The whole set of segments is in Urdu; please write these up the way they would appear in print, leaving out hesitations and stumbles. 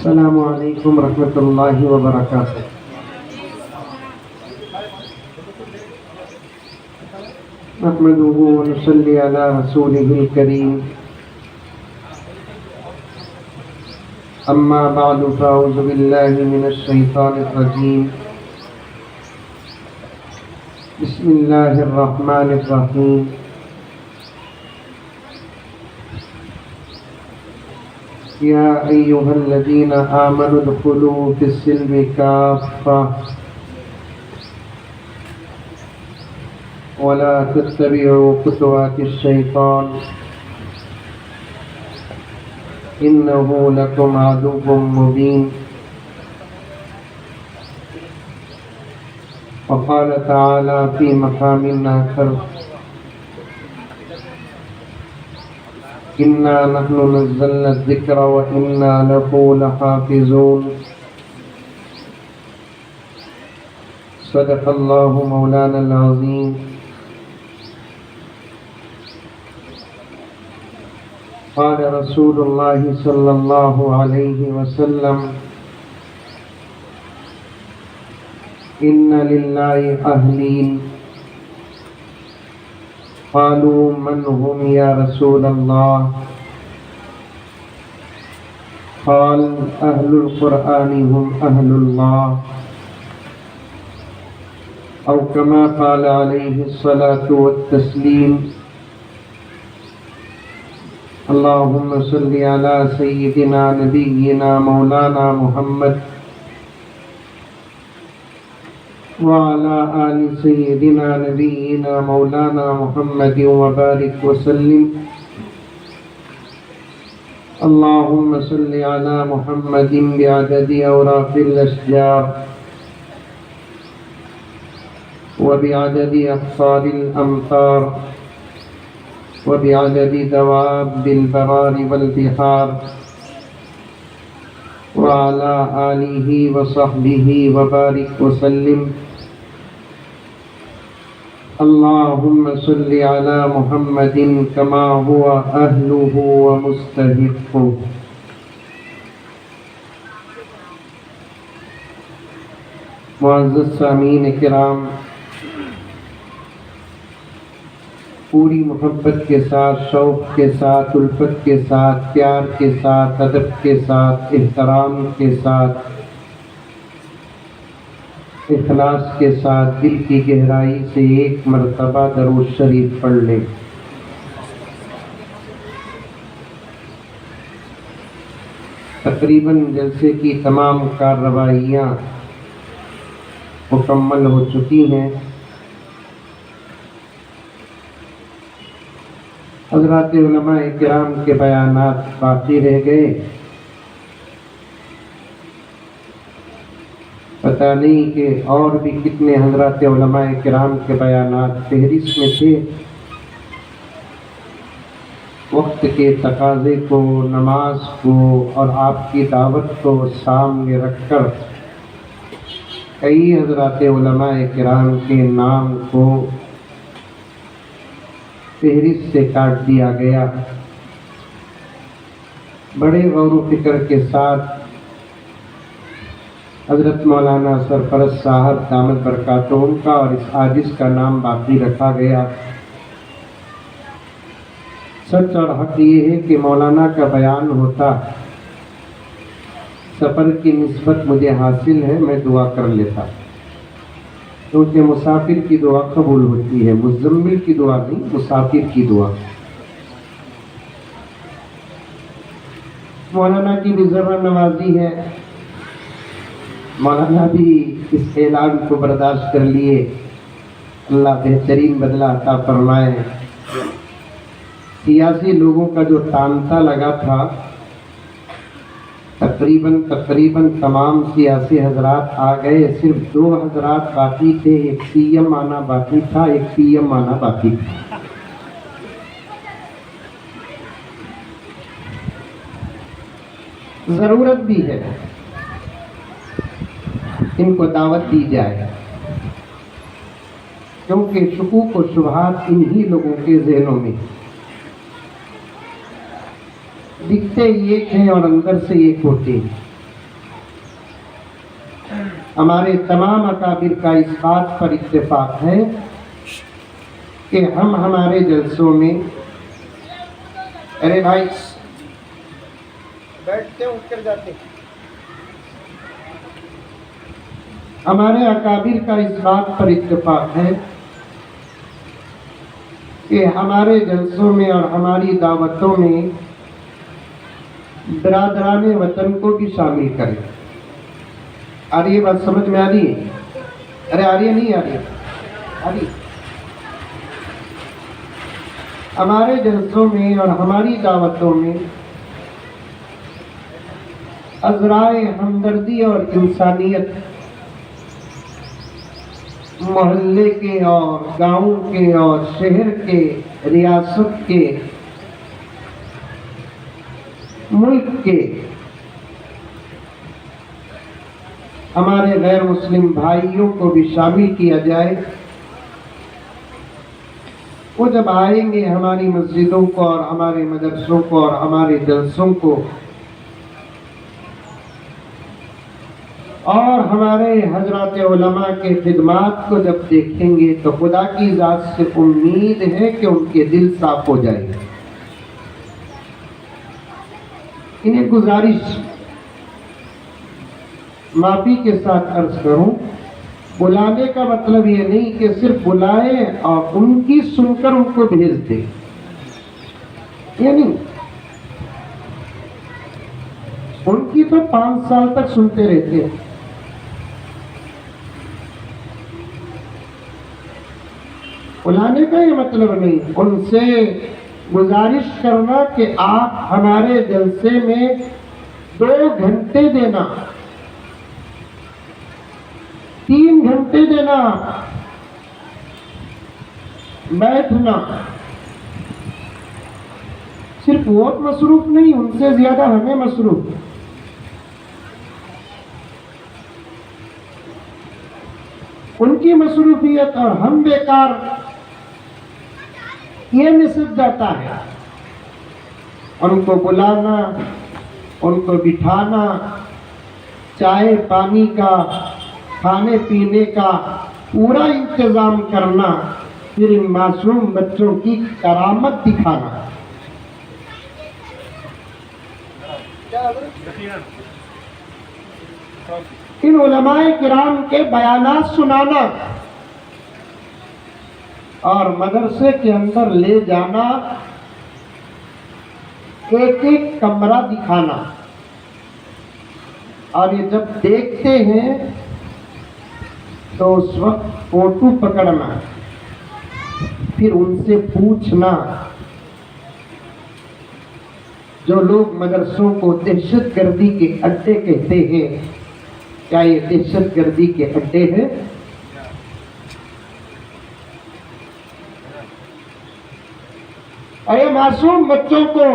السلام علیکم ورحمۃ اللہ وبرکاتہ۔ نحمده ونصلي على رسوله الكريم، اما بعد فاعوذ باللہ من الشیطان الرجیم، بسم اللہ الرحمن الرحیم۔ یا ایہا الذین آمنوا ادخلوا فی السلم کافۃ ولا تتبعوا خطوات الشیطان انہ لکم عدو مبین۔ وقال تعالی فی مقام آخر انا نحن نزلنا الذکر وانا له لحافظون۔ صدق اللہ مولانا العظیم۔ قال رسول اللہ صلی اللہ علیہ وسلم ان للہ اہلین قالوا من هم یا رسول اللہ قال اہل القرآن هم اہل اللہ او کما قال علیہ الصلاة والتسلیم۔ اللہم صلی علی سیدنا نبینا مولانا محمد وعلى آل سيدنا نبينا مولانا محمد وبارك وسلم۔ اللهم صل على محمد بعدد أوراق الأشجار وبعدد أقطار الأمطار وبعدد دواب البرار والبحار وعلى آله وصحبه وبارك وسلم۔ اللهم صل على محمد كما هو أهله ومستحقه۔ معزز سامعین کرام، پوری محبت کے ساتھ، شوق کے ساتھ، الفت کے ساتھ، پیار کے ساتھ، ادب کے ساتھ، احترام کے ساتھ، اخلاص کے ساتھ دل کی گہرائی سے ایک مرتبہ درود شریف پڑھ لیں۔ تقریباً جلسے کی تمام کارروائیاں مکمل ہو چکی ہیں۔ حضرات علماء کرام کے بیانات باقی رہ گئے۔ پتہ نہیں کہ اور بھی کتنے حضرات علماء کرام کے بیانات فہرست میں تھے۔ وقت کے تقاضے کو، نماز کو اور آپ کی دعوت کو سامنے رکھ کر کئی حضرات علماء کرام کے نام کو فہرست سے کاٹ دیا گیا۔ بڑے غور و فکر کے ساتھ حضرت مولانا سرفرست صاحب دامت برکاتہم کا اور اس عاجز کا نام باقی رکھا گیا۔ سچ اور حق یہ ہے کہ مولانا کا بیان ہوتا، سفر کی نسبت مجھے حاصل ہے، میں دعا کر لیتا، کیونکہ مسافر کی دعا قبول ہوتی ہے، مزمل کی دعا نہیں، مسافر کی دعا۔ مولانا کی بھی ذرہ نوازی ہے، مولانا بھی اس اعلان کو برداشت کر لیے، اللہ بہترین بدلہ عطا فرمائے۔ سیاسی لوگوں کا جو تانتا لگا تھا، تقریباً تمام سیاسی حضرات آ گئے، صرف 2 حضرات باقی تھے، ایک سی ایم آنا باقی تھا، ایک پی ایم آنا باقی تھا۔ ضرورت بھی ہے ان کو دعوت دی جائے، کیونکہ شکوک و شبہات انہی لوگوں کے ذہنوں میں دکھتے ایک ہیں اور اندر سے ایک ہوتے ہیں۔ ہمارے تمام اکابر کا اس بات پر اتفاق ہے کہ ہم ہمارے جلسوں میں، ارے بھائی بیٹھتے اٹھ کر جاتے، ہمارے اکابر کا اس بات پر اتفاق ہے کہ ہمارے جلسوں میں اور ہماری دعوتوں میں برادران وطن کو بھی شامل کریں۔ آ رہی ہے بات سمجھ میں؟ آ رہی ہے؟ ارے آ رہی ہے نہیں آ رہی ہے؟ آ رہی ہے۔ ہمارے جلسوں میں اور ہماری دعوتوں میں عذرائے ہمدردی اور انسانیت محلے کے اور گاؤں کے اور شہر کے، ریاست کے، ملک کے ہمارے غیر مسلم بھائیوں کو بھی شامل کیا جائے۔ وہ جب آئیں گے ہماری مسجدوں کو اور ہمارے مدرسوں کو اور ہمارے جلسوں کو اور ہمارے حضرات علماء کے خدمات کو جب دیکھیں گے تو خدا کی ذات سے امید ہے کہ ان کے دل صاف ہو جائیں گے۔ انہیں گزارش معافی کے ساتھ عرض کروں، بلانے کا مطلب یہ نہیں کہ صرف بلائیں اور ان کی سن کر ان کو بھیج دیں، یہ نہیں۔ ان کی تو 5 سال تک سنتے رہتے ہیں۔ بلانے کا یہ مطلب نہیں، ان سے گزارش کرنا کہ آپ ہمارے جلسے میں 2 گھنٹے دینا، 3 گھنٹے دینا، بیٹھنا۔ صرف وہ مصروف نہیں، ان سے زیادہ ہمیں مصروف۔ ان کی مصروفیت اور ہم بیکار، یہ نصب جاتا ہے۔ ان کو بلانا، ان کو بٹھانا، چائے پانی کا، کھانے پینے کا پورا انتظام کرنا، پھر ان معصوم بچوں کی کرامت دکھانا۔ ان علماء کرام کے بیانات سنانا اور مدرسے کے اندر لے جانا، ایک ایک کمرہ دکھانا، اور یہ جب دیکھتے ہیں تو اس وقت فوٹو پکڑنا، پھر ان سے پوچھنا۔ جو لوگ مدرسوں کو دہشت گردی کے اڈے کہتے ہیں، کیا یہ دہشت گردی کے اڈے ہیں؟ اور یہ معصوم بچوں کو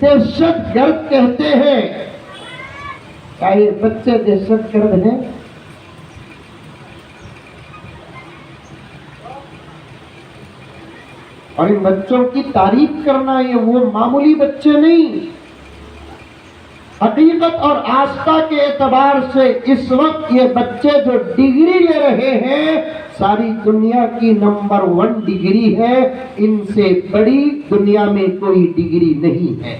دہشت گرد کہتے ہیں، کیا یہ بچے دہشت گرد ہیں؟ اور ان بچوں کی تعریف کرنا، یہ وہ معمولی بچے نہیں۔ حقیقت اور آستہ کے اعتبار سے اس وقت یہ بچے جو ڈگری لے رہے ہیں، ساری دنیا کی نمبر 1 ڈگری ہے۔ ان سے بڑی دنیا میں کوئی ڈگری نہیں ہے۔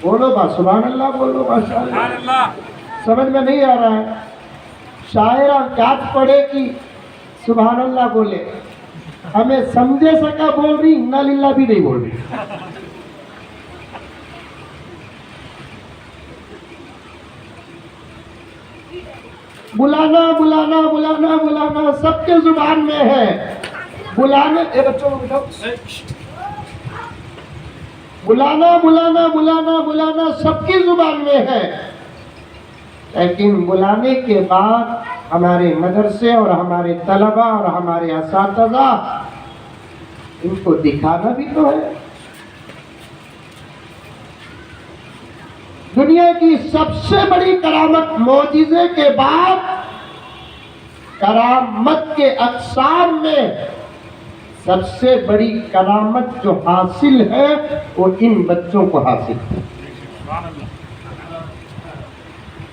بولو با سبحان اللہ، بولو با سبحان اللہ۔ سمجھ میں نہیں آ رہا ہے؟ شاعرہ کاٹ پڑے کہ سبحان اللہ بولے، ہمیں سمجھے سکا بول رہی، انا للہ بھی نہیں بول رہی۔ بلانا بلانا بلانا بلانا سب کے زبان میں ہے۔ بلانے بچوں کو بٹھاؤ۔ بلانا بلانا بلانا بلانا سب کی زبان میں ہے، لیکن بلانے کے بعد ہمارے مدرسے اور ہمارے طلباء اور ہمارے اساتذہ ان کو دکھانا بھی تو ہے۔ دنیا کی سب سے بڑی کرامت، معجزے کے بعد کرامت کے اقسام میں سب سے بڑی کرامت جو حاصل ہے وہ ان بچوں کو حاصل ہے۔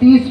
30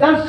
10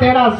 13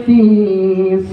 30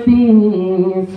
30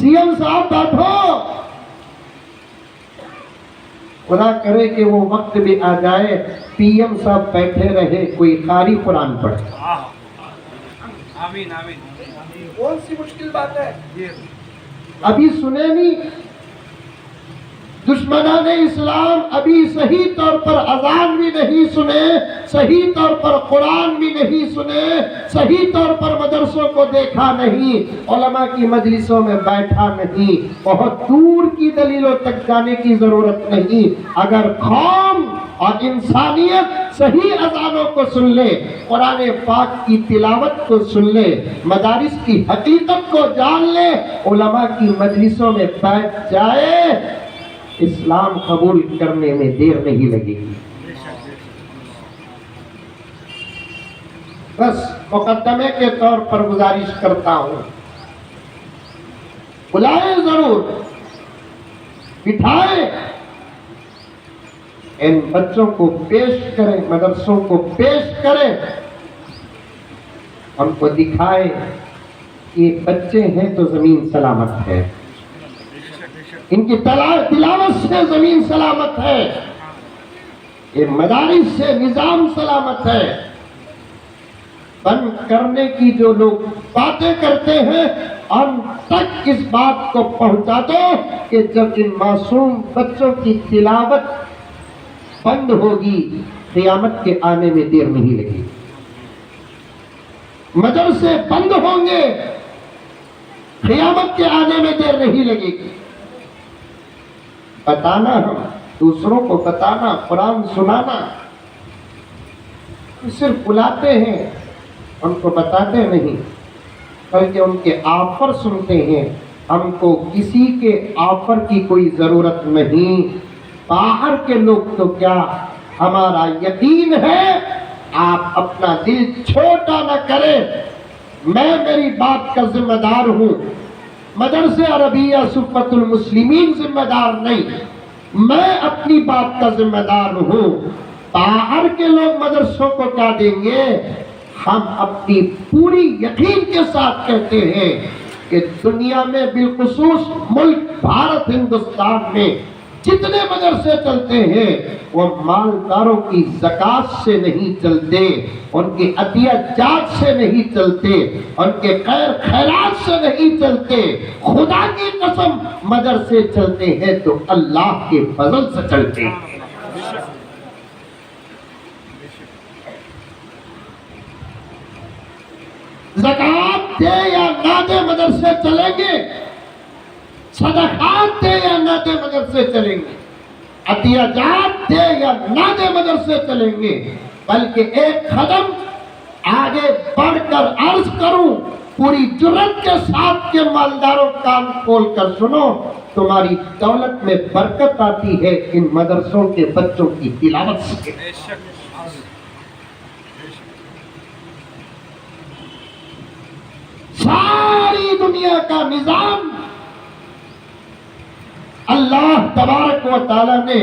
سی ایم صاحب بیٹھو، خدا کرے کہ وہ وقت بھی آ جائے پی ایم صاحب بیٹھے رہے، کوئی قاری قرآن پڑھے۔ آمین آمین۔ کون سی مشکل بات ہے؟ ابھی سنے نہیں، دشمنان اسلام ابھی صحیح طور پر اذان بھی نہیں سنے، صحیح طور پر قرآن بھی نہیں سنے، صحیح طور پر مدرسوں کو دیکھا نہیں، علماء کی مجلسوں میں بیٹھا نہیں، بہت دور کی دلیلوں تک جانے کی ضرورت نہیں۔ اگر قوم اور انسانیت صحیح اذانوں کو سن لے، قرآن پاک کی تلاوت کو سن لے، مدارس کی حقیقت کو جان لے، علماء کی مجلسوں میں بیٹھ جائے، اسلام قبول کرنے میں دیر نہیں لگے گی۔ بس مقدمے کے طور پر گزارش کرتا ہوں، بلائیں ضرور، بٹھائیں، ان بچوں کو پیش کریں، مدرسوں کو پیش کریں، ان کو دکھائیں کہ بچے ہیں تو زمین سلامت ہے، ان کی تلاوت سے زمین سلامت ہے، یہ مدارس سے نظام سلامت ہے۔ بند کرنے کی جو لوگ باتیں کرتے ہیں، ان تک اس بات کو پہنچا دو کہ جب ان معصوم بچوں کی تلاوت بند ہوگی، قیامت کے آنے میں دیر نہیں لگے، مدرسے بند ہوں گے، قیامت کے آنے میں دیر نہیں لگے گی۔ بتانا، ہم دوسروں کو بتانا، قرآن سنانا، صرف بلاتے ہیں، ان کو بتاتے نہیں، بلکہ ان کے آفر سنتے ہیں۔ ہم کو کسی کے آفر کی کوئی ضرورت نہیں، باہر کے لوگ تو کیا، ہمارا یقین ہے، آپ اپنا دل چھوٹا نہ کریں، میں میری بات کا ذمہ دار ہوں، مدرسہ عربیہ صفت المسلمین ذمہ دار نہیں، میں اپنی بات کا ذمہ دار ہوں۔ باہر کے لوگ مدرسوں کو کیا دیں گے؟ ہم اپنی پوری یقین کے ساتھ کہتے ہیں کہ دنیا میں بالخصوص ملک بھارت ہندوستان میں جتنے مدرسے چلتے ہیں وہ مالداروں کی زکات سے نہیں چلتے، ان کی عطیہ جات سے نہیں چلتے، ان کے خیر خیرات سے نہیں چلتے، خدا کی قسم مدرسے چلتے ہیں تو اللہ کے فضل سے چلتے ہیں۔ زکات دے یا نہ دے مدرسے چلیں گے، صدقات دے یا نہ دے مدرسے چلیں گے، عطیہ جات دے یا نہ دے مدرسے چلیں گے۔ بلکہ ایک قدم آگے بڑھ کر عرض کروں، پوری جرات کے ساتھ کے مالداروں کان کھول کر سنو، تمہاری دولت میں برکت آتی ہے ان مدرسوں کے بچوں کی تلاوت سے۔ ساری دنیا کا نظام اللہ تبارک و تعالی نے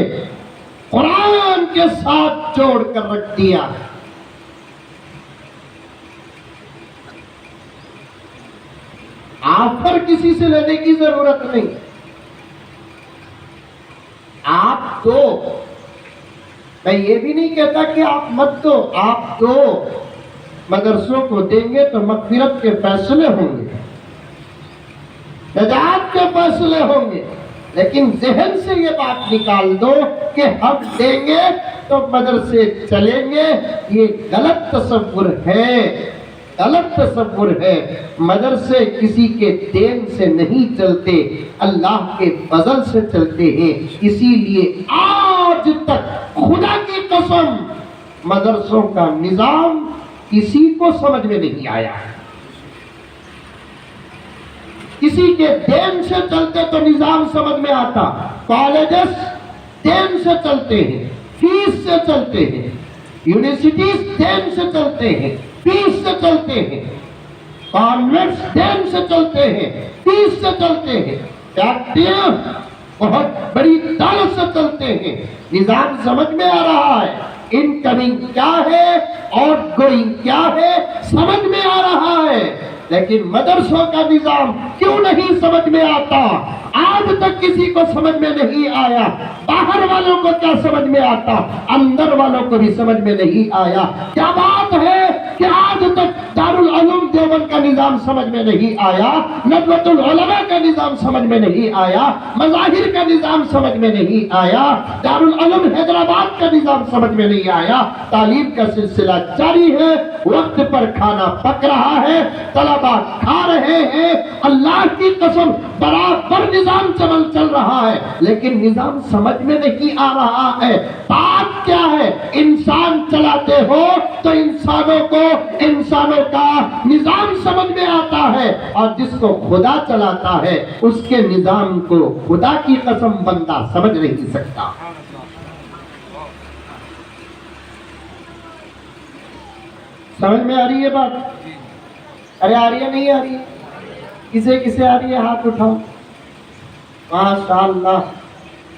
قرآن کے ساتھ جوڑ کر رکھ دیا۔ آفر کسی سے لینے کی ضرورت نہیں، آپ دو، میں یہ بھی نہیں کہتا کہ آپ مت دو، آپ دو، مدرسوں کو دیں گے تو مغفرت کے فیصلے ہوں گے، نجات کے فیصلے ہوں گے، لیکن ذہن سے یہ بات نکال دو کہ ہم دیں گے تو مدرسے چلیں گے، یہ غلط تصور ہے، غلط تصور ہے۔ مدرسے کسی کے دین سے نہیں چلتے، اللہ کے فضل سے چلتے ہیں۔ اسی لیے آج تک خدا کی قسم مدرسوں کا نظام کسی کو سمجھ میں نہیں آیا۔ کسی کے دین سے چلتے تو نظام سمجھ میں آتا، کالجز دین سے چلتے ہیں، فیس سے چلتے ہیں، یونیورسٹیز دین سے چلتے ہیں، فیس سے چلتے ہیں، کانوینٹس دین سے چلتے ہیں، فیس سے چلتے ہیں، فیکٹریاں بہت بڑی دولت سے چلتے ہیں۔ نظام سمجھ میں آ رہا ہے، انکمنگ کیا ہے اور گوئنگ کیا ہے سمجھ میں آ رہا ہے، لیکن مدرسوں کا نظام کیوں نہیں سمجھ میں آتا؟ آج تک کسی کو سمجھ میں نہیں آیا۔ باہر والوں کو کیا سمجھ میں آتا، اندر والوں کو بھی سمجھ میں نہیں آیا۔ کیا بات ہے کہ آج تک دارالعلوم دیوبند کا نظام سمجھ میں نہیں آیا، ندوۃ العلماء کا نظام سمجھ میں نہیں آیا، مظاہر کا نظام سمجھ میں نہیں آیا، دارالعلوم حیدرآباد کا نظام سمجھ میں نہیں آیا۔ تعلیم کا سلسلہ جاری ہے، وقت پر کھانا پک رہا ہے، طلبہ کھا رہے ہیں، اللہ کی قسم برابر نظام چل رہا ہے، لیکن نظام سمجھ میں نہیں آ رہا ہے۔ بات کیا ہے؟ انسان چلاتے ہو تو انسانوں کا نظام سمجھ میں آتا ہے، اور جس کو خدا چلاتا ہے اس کے نظام کو خدا کی قسم بندہ سمجھ نہیں سکتا۔ سمجھ میں آ رہی ہے بات؟ ارے آ رہی ہے نہیں آ رہی ہے؟ کسے آ رہی ہے ہاتھ اٹھاؤ۔ ماشاءاللہ،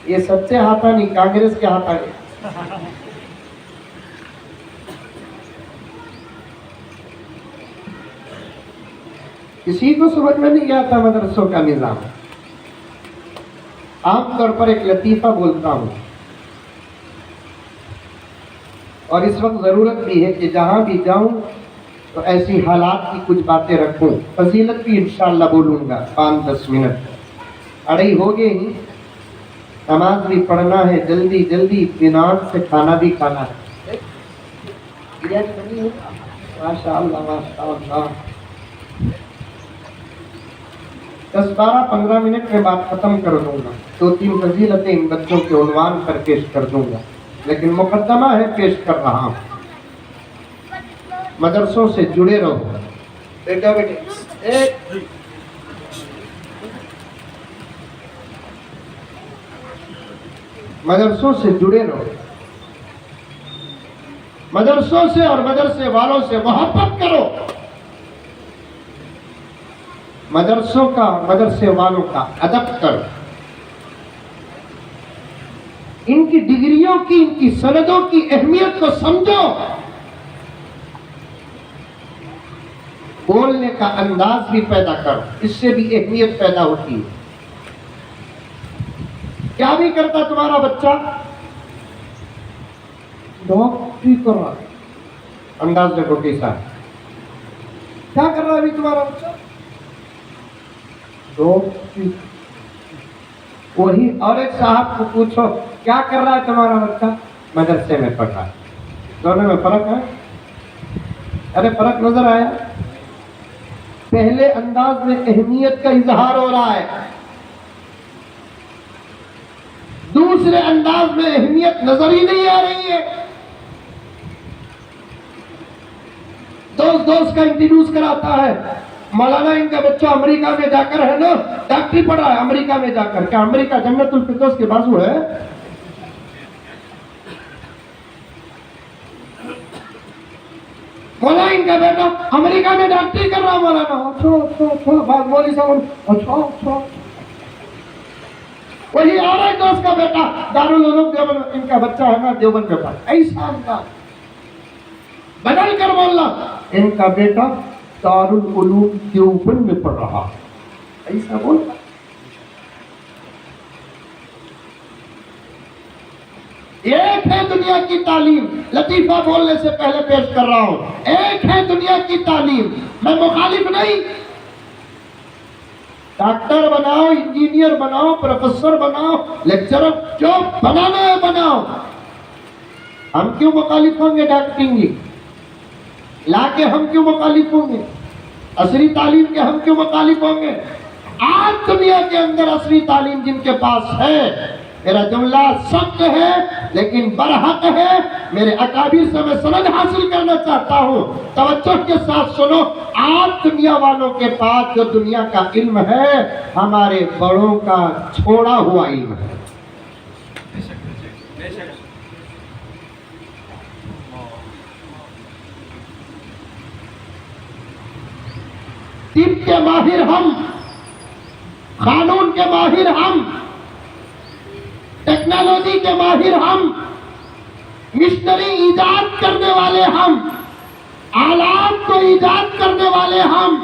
یہ سچے ہاتھ نہیں، کانگریس کے ہاتھ آ گئے۔ کسی کو سمجھ میں نہیں آتا مدرسوں کا نظام۔ عام طور پر ایک لطیفہ بولتا ہوں، اور اس وقت ضرورت بھی ہے کہ جہاں بھی جاؤں تو ایسی حالات کی کچھ باتیں رکھوں۔ فضیلت بھی انشاءاللہ بولوں گا 5-10 منٹ، اڑائی ہو گئے ہی، نماز بھی پڑھنا ہے، جلدی جلدی اطمینان سے کھانا بھی کھانا ہے۔ ماشاءاللہ ماشاءاللہ، 10-12-15 منٹ میں بات ختم کر دوں گا، 2-3 فضیلتیں ان بچوں کے عنوان پر پیش کر دوں گا، لیکن مقدمہ ہے پیش کر رہا ہوں۔ مدرسوں سے جڑے رہو بیٹا بیٹے، مدرسوں سے جڑے رہو، مدرسوں سے اور مدرسے والوں سے محبت کرو، مدرسوں کا اور مدرسے والوں کا ادب کرو، ان کی ڈگریوں کی، ان کی سندوں کی اہمیت کو سمجھو، بولنے کا انداز بھی پیدا کرو، اس سے بھی اہمیت پیدا ہوتی ہے۔ کیا بھی کرتا تمہارا بچہ؟ ڈاکٹری کر رہا ہے، انداز دیکھو کیسا ہے۔ کیا کر رہا ہے ابھی تمہارا بچہ؟ ڈاکٹری۔ وہی اور ایک صاحب کو پوچھو کیا کر رہا ہے تمہارا بچہ؟ مدرسے میں پڑھ رہا ہے۔ دونوں میں فرق ہے؟ ارے فرق نظر آیا؟ پہلے انداز میں اہمیت کا اظہار ہو رہا ہے، دوسرے انداز میں اہمیت نظر ہی نہیں آ رہی ہے۔ دوست کا انٹروڈیوس کراتا ہے، مولانا ان کا بچہ امریکہ میں جا کر ہے نا ڈاکٹری پڑھ رہا ہے، امریکہ میں جا کر۔ کیا امریکہ جنت الفردوس کے بازو ہے؟ مولانا ان کا بیٹا امریکہ میں ڈاکٹری کر رہا ہے، مولانا اچھا بات مولوی صاحب اچھا۔ وہی اور ایک دوست کا بیٹا دارالعلوم دیوبند، ان کا بچہ ہے نا دیوبند میں پڑھا، ایسا انداز بدل کر بولنا، ان کا بیٹا دارالعلوم دیوبند میں پڑھ رہا، ایسا بولنا۔ ایک ہے دنیا کی تعلیم، لطیفہ بولنے سے پہلے پیش کر رہا ہوں، ایک ہے دنیا کی تعلیم، میں مخالف نہیں، ڈاکٹر بناؤ، انجینئر بناؤ، پروفیسر بناؤ، لیکچرر جو بنانا ہے بناؤ، ہم کیوں مخالف ہوں گے؟ ڈاکٹرنگ لا کے ہم کیوں مخالف ہوں گے؟ عصری تعلیم کے ہم کیوں مخالف ہوں گے؟ آج دنیا کے اندر عصری تعلیم جن کے پاس ہے، میرا جملہ سخت ہے لیکن برحق ہے، میرے اکابر سے میں سند حاصل کرنا چاہتا ہوں، توجہ کے ساتھ سنو۔ آج دنیا والوں کے پاس جو دنیا کا علم ہے، ہمارے بڑوں کا چھوڑا ہوا علم ہے۔ طب کے ماہر ہم، قانون کے ماہر ہم، ٹیکنالوجی کے ماہر ہم، مشنری ایجاد کرنے والے ہم، آلات کو ایجاد کرنے والے ہم،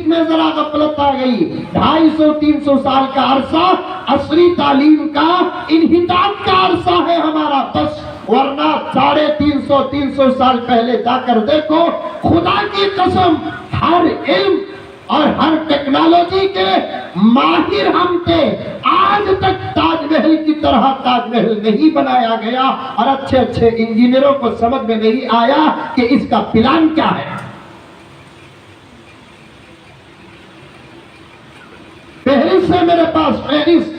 تہذیب میں ذرا غفلت آ گئی. 250-300 سال کا عرصہ عصری تعلیم کا انحطاط کا عرصہ ہے ہمارا بس. ورنہ 350 سال پہلے جا کر دیکھو, خدا کی قسم ہر علم اور ہر ٹیکنالوجی کے ماہر ہم تھے. آج تک تاج محل کی طرح تاج محل نہیں بنایا گیا, اور اچھے اچھے انجینئروں کو سمجھ میں نہیں آیا کہ اس کا پلان کیا ہے. فہرست ہے میرے پاس, فہرست.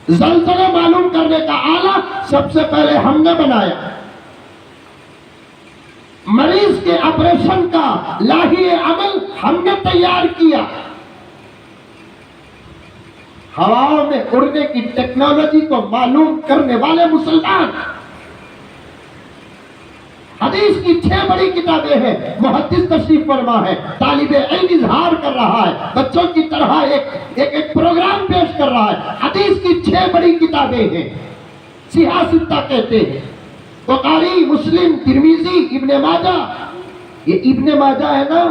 زلزلے معلوم کرنے کا آلہ سب سے پہلے ہم نے بنایا. مریض کے آپریشن کا لاہی عمل ہم نے تیار کیا. ہواؤں میں اڑنے کی ٹیکنالوجی کو معلوم کرنے والے مسلمان. حدیث کی 6 بڑی کتابیں ہیں. محدث تشریف فرما ہے, طالب علم اظہار کر رہا ہے, بچوں کی طرح ایک پروگرام پیش کر رہا ہے. حدیث کی 6 بڑی کتابیں ہیں, سیاستہ کہتے ہیں. بخاری, مسلم, ترمذی, ابن ماجہ. یہ ابن ماجہ ہے نا,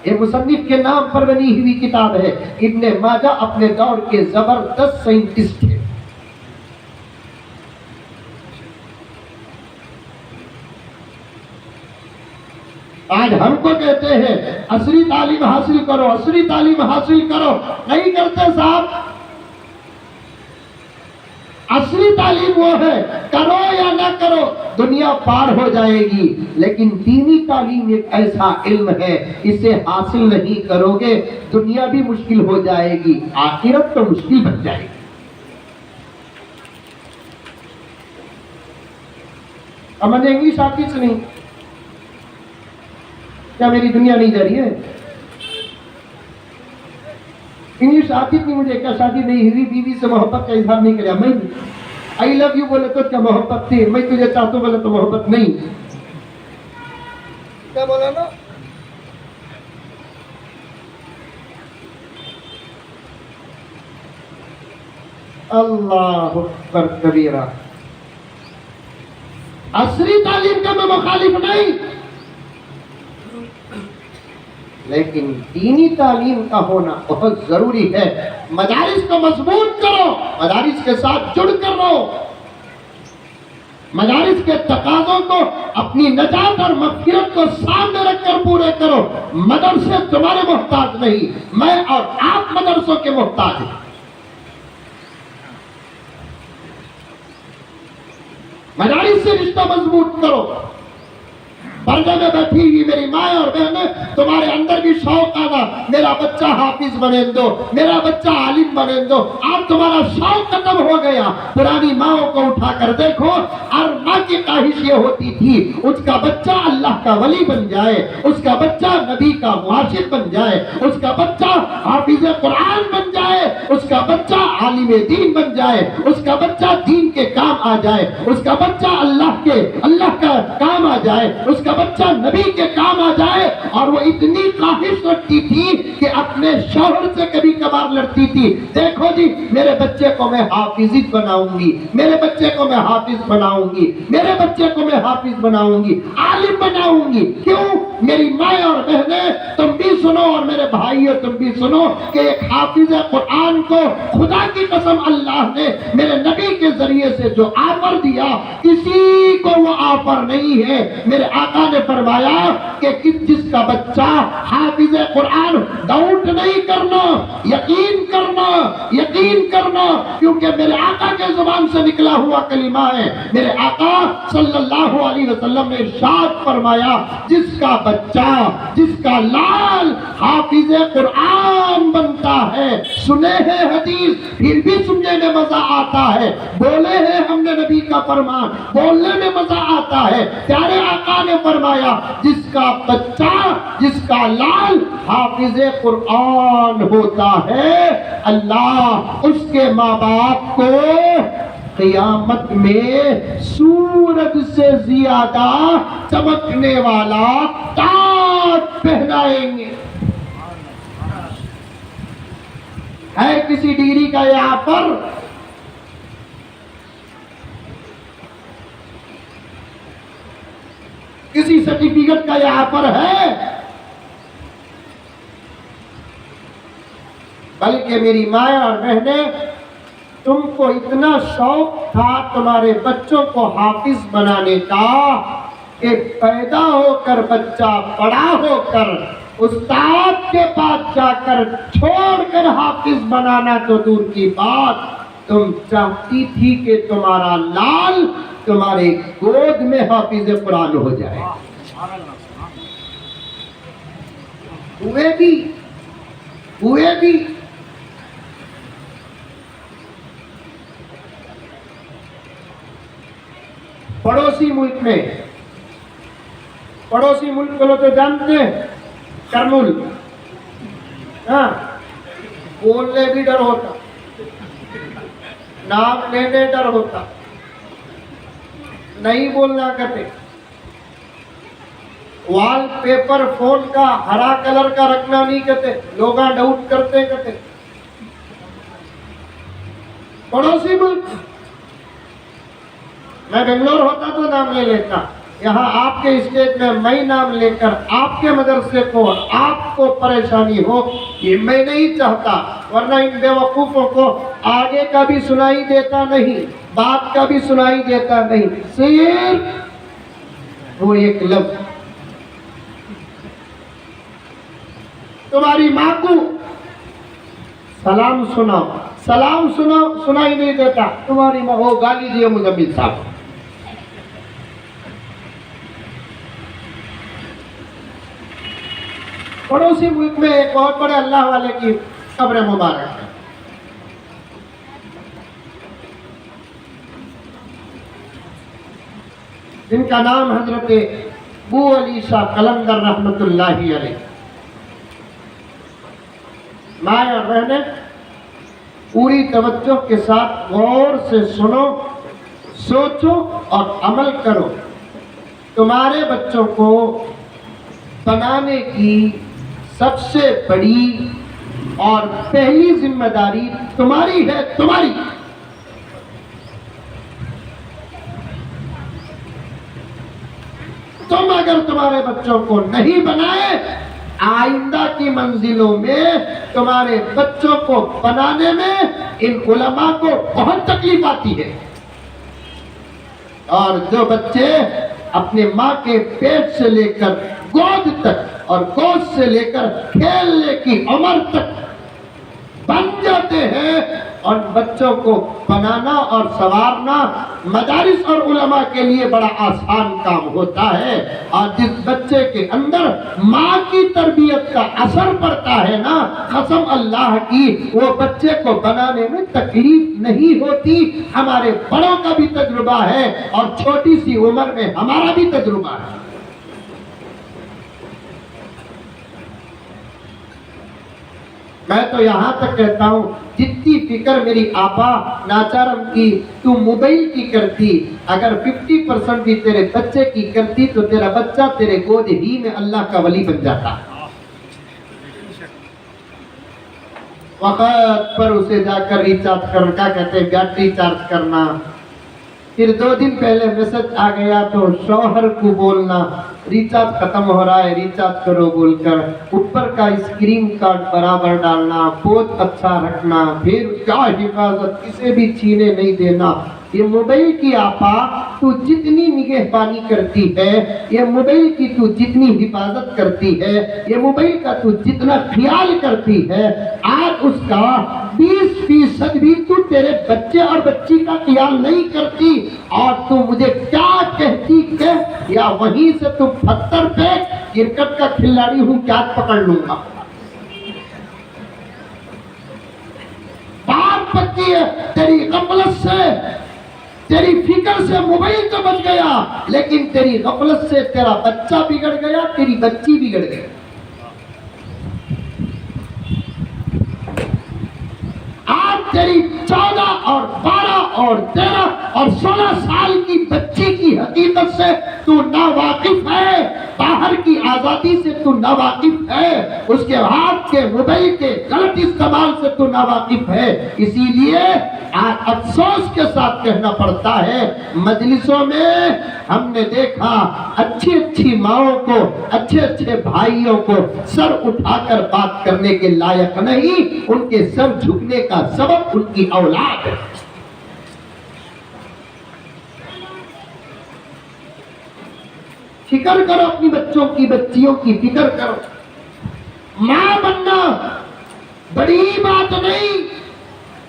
یہ مصنف کے نام پر بنی ہوئی کتاب ہے. ابن ماجہ اپنے دور کے زبردست سائنٹسٹ تھے. آج ہم کو کہتے ہیں عصری تعلیم حاصل کرو, عصری تعلیم حاصل کرو. نہیں کرتے صاحب. عصری تعلیم وہ ہے, کرو یا نہ کرو دنیا پار ہو جائے گی. لیکن دینی تعلیم ایک ایسا علم ہے, اسے حاصل نہیں کرو گے دنیا بھی مشکل ہو جائے گی, آخرت تو مشکل بن جائے گی. اب مجھے انگلش آتی سے نہیں, کیا میری دنیا نہیں جا رہی ہے؟ انگلش آتی تھی مجھے, کیا شادی نہیں ہوئی, بیوی سے محبت کا اظہار نہیں کریا. میں آئی لو یو بولے تو کیا محبت تھی, میں تجھے چاہتا ہوں بولے تو محبت نہیں. کیا بولا نا, اللہ اکبر کبیرہ. عصری تعلیم کا میں مخالف نہیں, لیکن دینی تعلیم کا ہونا بہت ضروری ہے. مدارس کو مضبوط کرو, مدارس کے ساتھ جڑ کر رہو, مدارس کے تقاضوں کو, اپنی نجات اور مغفرت کو سامنے رکھ کر پورے کرو. مدرسے تمہارے محتاج نہیں, میں اور آپ مدرسوں کے محتاج ہیں. مدارس سے رشتہ مضبوط کرو. پردے میں بیٹھی ہوئی میری ماں اور بہنیں, تمہارے اندر بھی شوق آنا, میرا بچہ حافظ بنے دو, میرا بچہ عالم بنے دو. آج تمہارا شوق ختم ہو گیا. پرانی ماؤں کو اٹھا کر دیکھو, اور ماں کی خواہش یہ ہوتی تھی اس کا بچہ اللہ کا ولی بن جائے, اس کا بچہ نبی کا معاشر بن جائے, اس کا بچہ حافظ قرآن بن جائے, اس کا بچہ عالم دین بن جائے, اس کا بچہ دین کے کام آ جائے, اس کا بچہ اللہ کا کام آ جائے, اس کا بچہ نبی کے کام آ جائے. اور وہ اتنی خواہش رکھتی تھی کہ اپنے شوہر سے کبھی کبھار لڑتی تھی, دیکھو جی میرے بچے کو میں حافظ بناؤں گی, میرے بچے کو میں حافظ بناؤں گی, میرے بچے کو میں حافظ بناؤں گی, عالم بناؤں گی. کیوں؟ میری ماں اور بہنیں تم بھی سنو, اور میرے بھائیو تم بھی سنو, کہ ایک حافظ قرآن کو خدا کی قسم اللہ نے میرے نبی کے ذریعے سے جو آفر دیا, کسی کو وہ آفر نہیں ہے. میرے آقا نے فرمایا کہ جس کا بچہ حافظ قرآن, ڈاؤٹ نہیں کرنا, یقین کرنا, یقین کرنا, کیونکہ میرے آقا کے زبان سے نکلا ہوا کلمہ ہے. میرے آقا صلی اللہ علیہ وسلم نے ارشاد فرمایا, جس کا بچہ, جس کا لال حافظ قرآن بنتا ہے. سنے ہیں حدیث, پھر بھی سننے میں مزہ آتا ہے, بولے ہیں ہم نے نبی کا فرمان, بولنے میں مزہ آتا ہے. پیارے آقا نے فرمایا, جس کا بچہ, جس کا لال حافظ قرآن ہوتا ہے, اللہ اس کے ماں باپ کو قیامت میں سورج سے زیادہ چمکنے والا تاج پہنائیں گے. ہے کسی ڈگری کا یہاں پر؟ کسی سرٹیفکیٹ کا یہاں پر ہے؟ بلکہ میری مائیں اور بہنیں، تم کو اتنا شوق تھا تمہارے بچوں کو حافظ بنانے کا کہ پیدا ہو کر بچہ بڑا ہو کر استاد کے پاس جا کر چھوڑ کر حافظ بنانا تو دور کی بات، تم چاہتی تھی کہ تمہارا لال تمہارے گود میں حافظ قرآن ہو جائے۔ ہوئے بھی پڑوسی ملک کو تو جانتے ہیں، کرنول، ہاں، بولنے بھی ڈر ہوتا، نام لینے ڈر ہوتا، نہیں بولنا کہتے، وال پیپر فون کا ہرا کلر کا رکھنا نہیں کہتے، لوگ ڈاؤٹ کرتے کہتے، پڑوسی ملک۔ میں بنگلور ہوتا تو نام لے لیتا، یہاں آپ کے اسٹیٹ میں نام لے کر آپ کے مدرسے کو آپ کو پریشانی ہو یہ میں نہیں چاہتا، ورنہ ان بے وقوفوں کو آگے کا بھی سنائی دیتا نہیں، بات کا بھی سنائی دیتا نہیں، صرف وہ ایک لفظ، تمہاری ماں کو سلام سناؤ سنائی نہیں دیتا، تمہاری ماں ہو گالی دیے مزمل صاحب۔ پڑوسی ملک میں ایک بہت بڑے اللہ والے کی قبر مبارک ہے، جن کا نام حضرت بو علی شاہ قلندر رحمت اللہ علیہ۔ مائیں اور بہنیں، پوری توجہ کے ساتھ غور سے سنو، سوچو اور عمل کرو۔ تمہارے بچوں کو بنانے کی سب سے بڑی اور پہلی ذمہ داری تمہاری ہے، تمہاری۔ تم اگر تمہارے بچوں کو نہیں بنائے، آئندہ کی منزلوں میں تمہارے بچوں کو بنانے میں ان علماء کو بہت تکلیف آتی ہے۔ اور جو بچے اپنے ماں کے پیٹ سے لے کر گود تک اور گود سے لے کر کھیلنے کی عمر تک بن جاتے ہیں، اور بچوں کو بنانا اور سنوارنا مدارس اور علماء کے لیے بڑا آسان کام ہوتا ہے۔ اور جس بچے کے اندر ماں کی تربیت کا اثر پڑتا ہے نا، قسم اللہ کی، وہ بچے کو بنانے میں تکلیف نہیں ہوتی۔ ہمارے بڑوں کا بھی تجربہ ہے اور چھوٹی سی عمر میں ہمارا بھی تجربہ ہے۔ میں تو یہاں تک کہتا ہوں، جتنی فکر میری آپا ناچارم کی تو موبائل کی کرتی، اگر 50% بھی تیرے بچے کی کرتی تو تیرا بچہ تیرے گود ہی میں اللہ کا ولی بن جاتا۔ وقت پر اسے جا کر ریچارج کرنا، کیا کہتے ہیں، بیٹری چارج کرنا، پھر 2 دن پہلے میسج آ گیا تو شوہر کو بولنا ریچارج ختم ہو رہا ہے، ریچارج کرو بول کر، اوپر کا اسکرین کارڈ برابر ڈالنا، بہت اچھا رکھنا، پھر کیا حفاظت، کسے بھی چھینے نہیں دینا۔ یہ موبائل کی آپا تو جتنی نگہبانی کرتی ہے، یہ موبائل کی تو جتنی حفاظت کرتی ہے، یہ موبائل کا تو جتنا خیال کرتی ہے، آج اس کا 20% بھی تو تیرے بچے اور بچی کا خیال نہیں کرتی، اور تو مجھے کیا کہتی کہ یا وہیں سے تو پتھر پہ کرکٹ کا کھلاڑی ہوں، کیچ پکڑ لوں گا۔ بات پکی ہے، تیری غفلت سے، تیری فکر سے موبائل تو بچ گیا، لیکن تیری غفلت سے تیرا بچہ بگڑ گیا، تیری بچی بگڑ گئی۔ آج تیری 14 اور 12 اور 13 اور 16 سال کی بچی کی حقیقت سے تو ناواقف ہے، باہر کی آزادی سے تو ناواقف ہے، اس کے ہاتھ کے موبائل کے غلط استعمال سے تو ناواقف ہے۔ اسی لیے افسوس کے ساتھ کہنا پڑتا ہے، مجلسوں میں ہم نے دیکھا اچھی اچھی ماؤں کو، اچھے اچھے بھائیوں کو سر اٹھا کر بات کرنے کے لائق نہیں، ان کے سر جھکنے کا سبب ان کی اولاد ہے۔ فکر کرو اپنی بچوں کی، بچیوں کی فکر کرو۔ ماں بننا بڑی بات نہیں،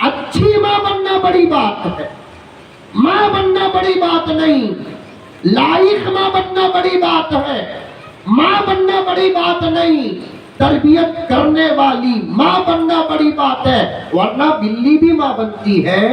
اچھی ماں بننا بڑی بات ہے۔ ماں بننا بڑی بات نہیں، لائق ماں بننا بڑی بات ہے۔ ماں بننا بڑی بات نہیں، تربیت کرنے والی ماں بننا بڑی بات ہے۔ ورنہ بلی بھی ماں بنتی ہے،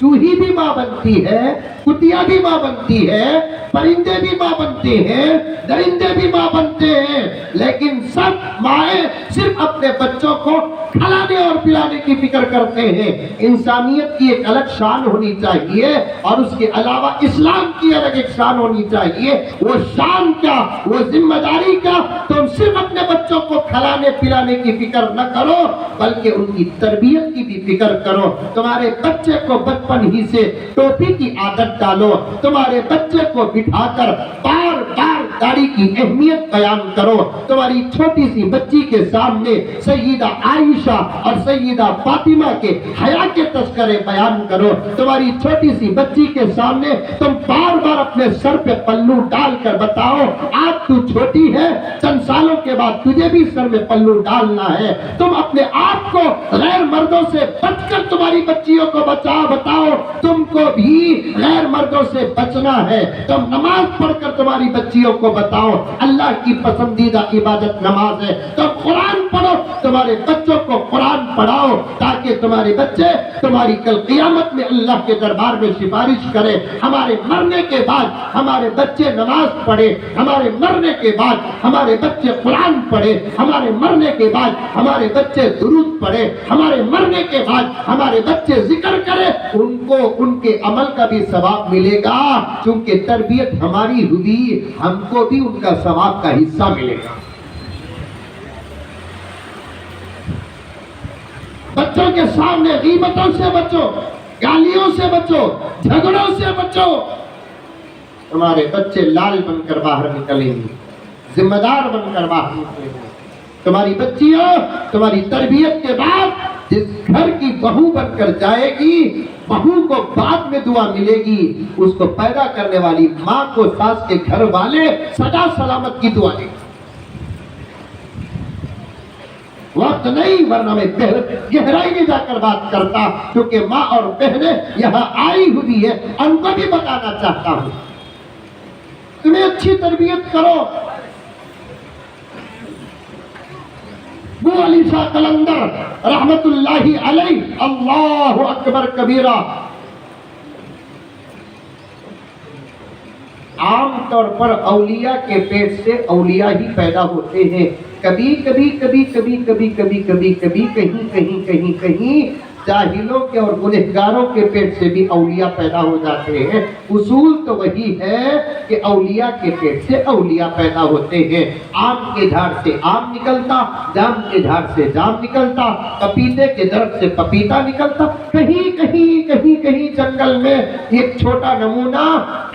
چوہی بھی ماں بنتی ہے، کتیا بھی ماں بنتی ہے، پرندے بھی ماں بنتے ہیں، درندے بھی ماں بنتے ہیں، لیکن سب مائیں صرف اپنے بچوں کو کھلانے اور پلانے کی فکر کرتے ہیں۔ انسانیت کی ایک الگ شان ہونی چاہیے، اور اس کے علاوہ اسلام کی الگ ایک شان ہونی چاہیے۔ وہ شان کیا، وہ ذمہ داری کیا، تم صرف اپنے بچوں کو کھلانے پلانے کی فکر نہ کرو، بلکہ ان کی تربیت کی بھی فکر کرو۔ تمہارے بچے کو بچپن ہی سے ٹوپی کی عادت ڈالو، تمہارے بچے کو بٹھا کر بار بار داڑھی کی اہمیت بیان کرو، تمہاری چھوٹی سی بچی کے سامنے سیدہ عائشہ اور سیدہ فاطمہ کے حیا کے تذکرے بیان کرو، تمہاری چھوٹی سی بچی کے سامنے تم بار بار اپنے سر پہ پلو ڈال کر بتاؤ آج تو چھوٹی ہے، چند سالوں کے بعد تجھے بھی سر میں پلو ڈالنا ہے۔ تم اپنے آپ کو غیر مردوں سے بچ کر تمہاری بچیوں کو بتاؤ تم کو بھی غیر مردوں سے بچنا ہے۔ تم نماز پڑھ کر تمہاری بچیوں کو بتاؤ اللہ کی پسندیدہ عبادت نماز ہے۔ تم قرآن پڑھو، تمہارے بچوں کو قرآن پڑھاؤ، تاکہ تمہارے بچے تمہاری کل قیامت میں اللہ کے دربار میں سفارش کرے۔ ہمارے مرنے کے بعد ہمارے بچے نماز پڑھے، ہمارے مرنے کے بعد ہمارے بچے قرآن پڑھے، ہمارے مرنے کے بعد ہمارے بچے درود پڑھے، ہمارے مرنے کے بعد ہمارے بچے ذکر کرے، ان کو ان کے عمل کا بھی ثواب ملے گا، چونکہ تربیت ہماری ہوئی، ہم کو بھی ان کا ثواب کا حصہ ملے گا۔ بچوں کے سامنے غیبتوں سے بچو، گالیوں سے بچو، جھگڑوں سے بچو۔ تمہارے بچے لال بن کر باہر نکلیں گے، ذمہ دار بن کر باہر نکلیں گے۔ تمہاری بچیاں تمہاری تربیت کے بعد جس گھر کی بہو بن کر جائے گی، بہو کو بعد میں دعا ملے گی، اس کو پیدا کرنے والی ماں کو ساس کے گھر والے سدا سلامت کی دعا دیں گے۔ وقت نہیں، ورنہ میں گہرائی میں جا کر بات کرتا، کیونکہ ماں اور بہنیں یہاں آئی ہوئی ہے، ان کو بھی بتانا چاہتا ہوں۔ تمہیں اچھی تربیت کرو۔ ابو علی شاہ قلندر رحمت اللہ علیہ، اللہ اکبر کبیرہ، عام طور پر اولیاء کے پیٹ سے اولیاء ہی پیدا ہوتے ہیں، کبھی کہیں جاہلوں کے اور گنہگاروں کے پیٹ سے بھی اولیاء پیدا ہو جاتے ہیں۔ اصول تو وہی ہے کہ اولیاء کے پیٹ سے اولیاء پیدا ہوتے ہیں۔ آم کے جھاڑ سے آم نکلتا، جام کے جھاڑ سے جام نکلتا، پپیتے کے درخت سے پپیتا نکلتا، کہیں جنگل میں ایک چھوٹا نمونہ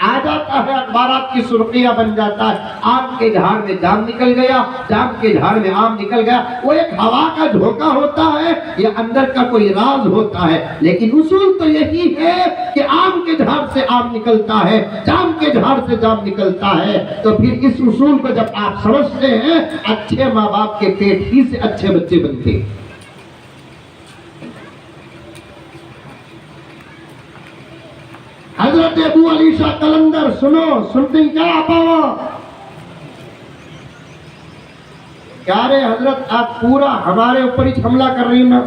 آ جاتا ہے، اخبارات کی سرخیاں بن جاتا ہے، آم کے جھاڑ میں جام نکل گیا، جام کے جھاڑ میں آم نکل گیا۔ وہ ایک ہوا کا جھونکا ہوتا ہے یا اندر کا کوئی راز ہوتا ہے، لیکن اصول تو یہی ہے کہ آم کے جھاڑ سے آم نکلتا ہے، جام کے جھاڑ سے جام نکلتا ہے۔ تو پھر اس اصول کو جب آپ سمجھتے ہیں، اچھے ماں باپ کے پیٹ ہی سے اچھے بچے بنتے ہیں۔ حضرت ابو علی شاہ قلندر، سنو، سنتے کیا آپا؟ کیا رے حضرت، آپ پورا ہمارے اوپر ہی حملہ کر رہی نا؟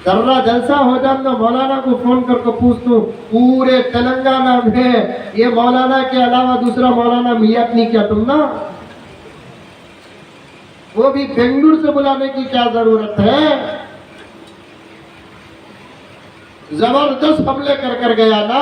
ذرا جلسہ ہو جاتا، مولانا کو فون کر کے پوچھتا ہوں، پورے تلنگانہ میں یہ مولانا کے علاوہ دوسرا مولانا میت نہیں کیا تم نا؟ وہ بھی بنگلور سے بلانے کی کیا ضرورت ہے؟ زبردست حملے کر گیا نا۔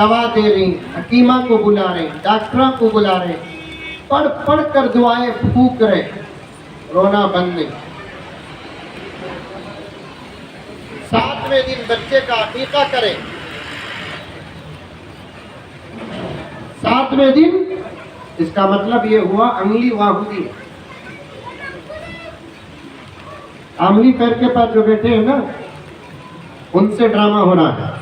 دوا دے رہی ہیں، حکیمہ کو بلا رہے ہیں، ڈاکٹروں کو بلا رہے ہیں، پڑھ پڑھ کر دعائیں پھونک رہے، رونا بند نہیں۔ 7ویں دن بچے کا عقیقہ کریں۔ 7ویں دن اس کا مطلب یہ ہوا انگلی وہاں ہوتی ہے، عملی پیر کے پاس جو بیٹھے ہیں نا، ان سے ڈرامہ ہو رہا ہے۔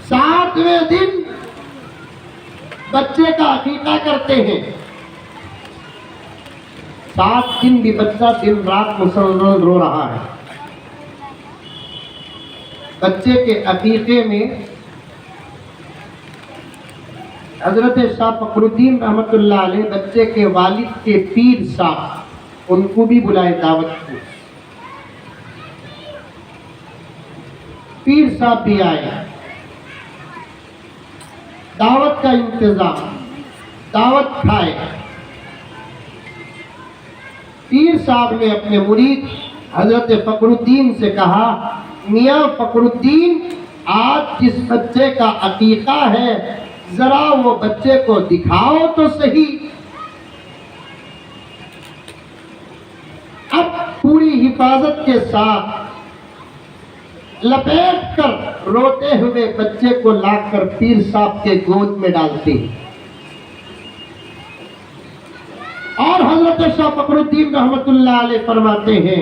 7ویں دن بچے کا عقیقہ کرتے ہیں۔ 7 دن بھی بچہ دن رات مسلسل رو رہا ہے۔ بچے کے عقیقے میں حضرت شاہ فخر الدین رحمۃ اللہ علیہ بچے کے والد کے پیر صاحب، ان کو بھی بلائے دعوت کو۔ پیر صاحب بھی آئے، دعوت کا انتظام، دعوت کھائے۔ پیر صاحب نے اپنے مرید حضرت فخر الدین سے کہا، میاں فخر الدین، آج جس بچے کا عقیقہ ہے ذرا وہ بچے کو دکھاؤ تو صحیح۔ اب پوری حفاظت کے ساتھ لپیٹ کر روتے ہوئے بچے کو لا کر پیر صاحب کے گود میں ڈالتے ہیں، اور حضرت شاہ فخر الدین رحمۃ اللہ علیہ فرماتے ہیں،